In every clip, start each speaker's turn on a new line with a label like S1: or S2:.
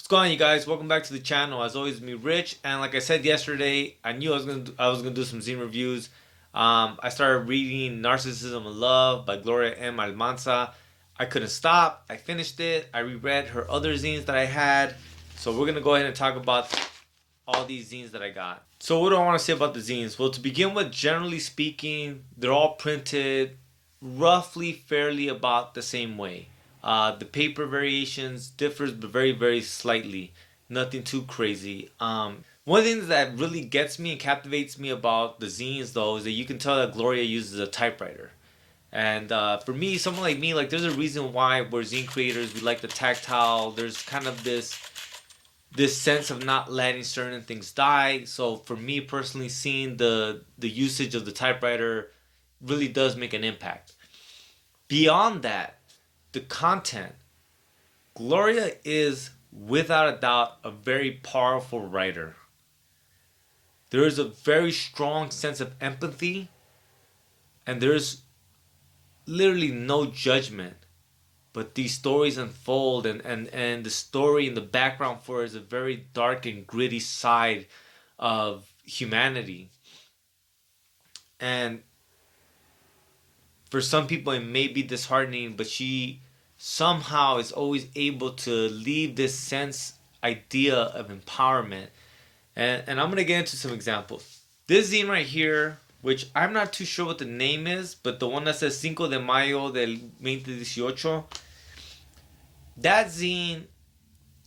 S1: What's going on, you guys? Welcome back to the channel. As always, me Rich, and like I said yesterday, I knew I was gonna do some zine reviews. I started reading Narcissism and Love by Gloria M. Almanza. I couldn't stop. I finished it. I reread her other zines that I had. So we're gonna go ahead and talk about all these zines that I got. So what do I want to say about the zines? Well, to begin with, generally speaking, they're all printed roughly fairly about the same way. The paper variations differs, but very, very slightly. Nothing too crazy. One of the things that really gets me and captivates me about the zines, though, is that you can tell that Gloria uses a typewriter. And for me, someone like me, like there's a reason why we're zine creators. We like the tactile. There's kind of this sense of not letting certain things die. So for me personally, seeing the usage of the typewriter really does make an impact. Beyond that, the content. Gloria is without a doubt a very powerful writer. There is a very strong sense of empathy, and there's literally no judgment. But these stories unfold, and the story in the background for it is a very dark and gritty side of humanity. And for some people, it may be disheartening, but she somehow is always able to leave this sense idea of empowerment. And I'm gonna get into some examples. This zine right here, which I'm not too sure what the name is, but the one that says Cinco de Mayo del 2018, that zine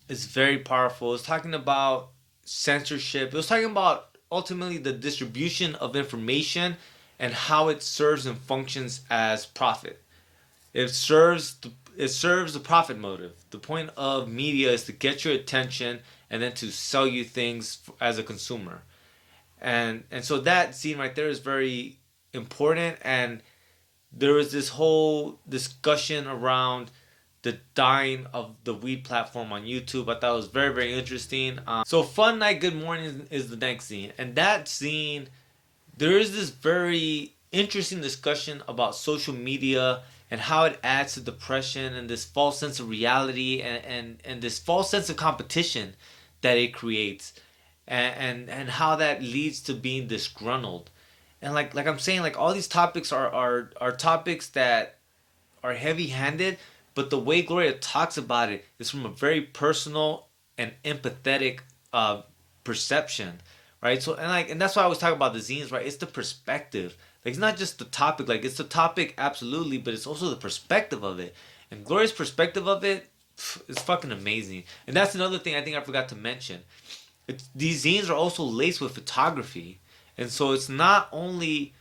S1: is very powerful. It's talking about censorship. It was talking about ultimately the distribution of information and how it serves and functions as profit. It serves the profit motive. The point of media is to get your attention and then to sell you things as a consumer. And so that scene right there is very important. And there was this whole discussion around the dying of the weed platform on YouTube. I thought it was very, very interesting. So Fun Night Good Morning is the next scene. And that scene, there is this very interesting discussion about social media and how it adds to depression and this false sense of reality, and this false sense of competition that it creates, and how that leads to being disgruntled. And like I'm saying, like all these topics are topics that are heavy handed, but the way Gloria talks about it is from a very personal and empathetic perception, right? So and that's why I always talk about the zines, right? It's the perspective. Like it's not just the topic, like it's the topic absolutely, but it's also the perspective of it. And Gloria's perspective of it is fucking amazing. And that's another thing I think I forgot to mention. These zines are also laced with photography, and so it's not only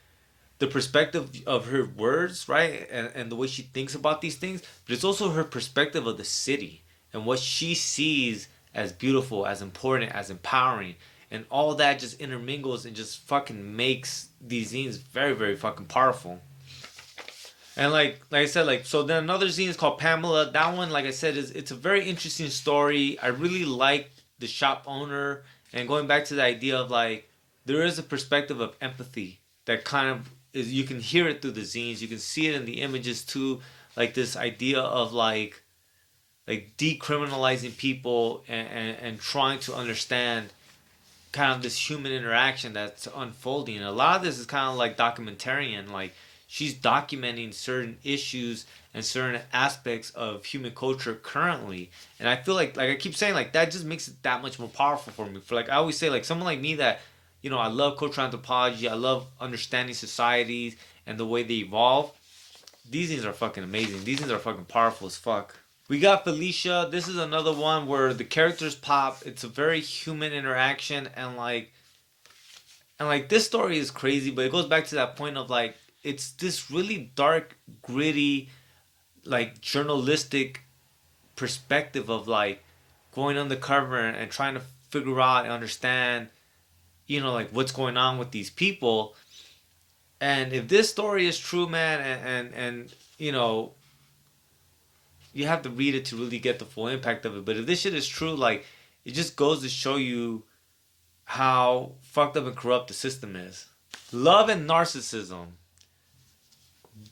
S1: the perspective of her words, right, and the way she thinks about these things, but it's also her perspective of the city and what she sees as beautiful, as important, as empowering. And all that just intermingles and just fucking makes these zines very, very fucking powerful. And like I said, like so then another zine is called Pamela. That one, like I said, is it's a very interesting story. I really like the shop owner, and going back to the idea of like there is a perspective of empathy that kind of is, you can hear it through the zines, you can see it in the images too, like this idea of like decriminalizing people, and trying to understand kind of this human interaction that's unfolding. And a lot of this is kind of like documentarian, like she's documenting certain issues and certain aspects of human culture currently. And I feel like I keep saying, like that just makes it that much more powerful for me. For like I always say, like someone like me that, you know, I love cultural anthropology, I love understanding societies and the way they evolve. These things are fucking amazing. These things are fucking powerful as fuck. We got Felicia. This is another one where the characters pop. It's a very human interaction, and like this story is crazy, but it goes back to that point of like it's this really dark, gritty, like journalistic perspective of like going undercover and trying to figure out and understand, you know, like what's going on with these people. And if this story is true, man, and you know, you have to read it to really get the full impact of it. But if this shit is true, like it just goes to show you how fucked up and corrupt the system is. Love and Narcissism.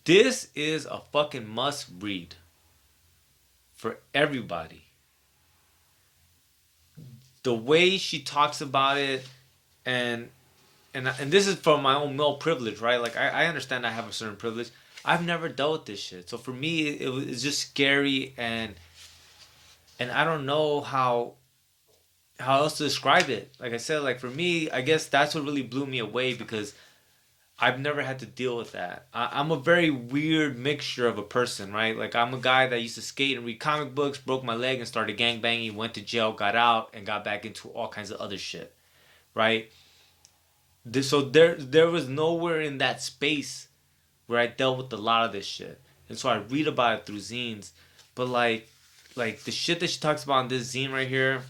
S1: This is a fucking must read for everybody. the way she talks about it, and and this is from my own male privilege, right? Like I understand I have a certain privilege. I've never dealt with this shit, so for me it's just scary, and I don't know how else to describe it. Like I said, like for me, I guess that's what really blew me away because I've never had to deal with that. I'm a very weird mixture of a person, right? Like I'm a guy that used to skate and read comic books, broke my leg and started gang banging, went to jail, got out, and got back into all kinds of other shit, right? So there was nowhere in that space where I dealt with a lot of this shit, and so I read about it through zines. But like the shit that she talks about in this zine right here,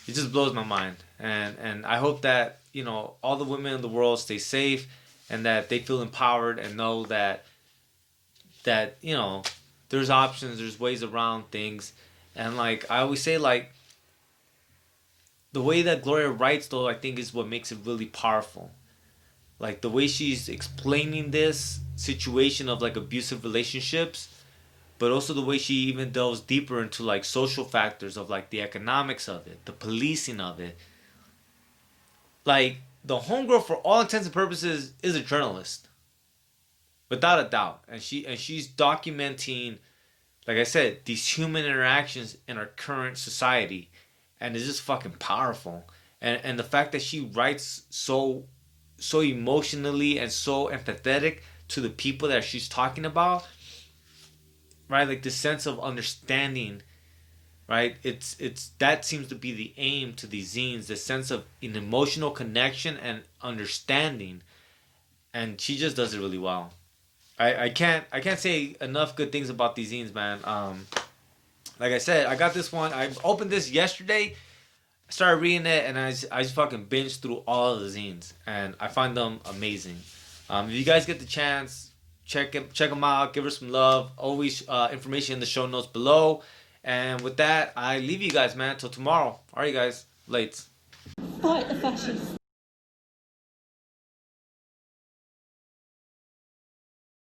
S1: it just blows my mind. And I hope that, you know, all the women in the world stay safe and that they feel empowered and know that you know, there's options, there's ways around things. And like I always say, like the way that Gloria writes though, I think is what makes it really powerful. Like the way she's explaining this situation of like abusive relationships, but also the way she even delves deeper into like social factors of like the economics of it, the policing of it. Like the homegirl, for all intents and purposes, is a journalist, without a doubt, and she's documenting, like I said, these human interactions in our current society, and it's just fucking powerful. And the fact that she writes so emotionally and so empathetic to the people that she's talking about, right? Like this sense of understanding, right? It's that seems to be the aim to these zines, the sense of an emotional connection and understanding, and she just does it really well. I can't say enough good things about these zines, man. Like I said, I got this one. I opened this yesterday. I started reading it, and I just fucking binged through all of the zines, and I find them amazing. If you guys get the chance, check them out. Give her some love. Always information in the show notes below. And with that, I leave you guys, man. Till tomorrow. All right, guys. Late.
S2: Fight the fascists.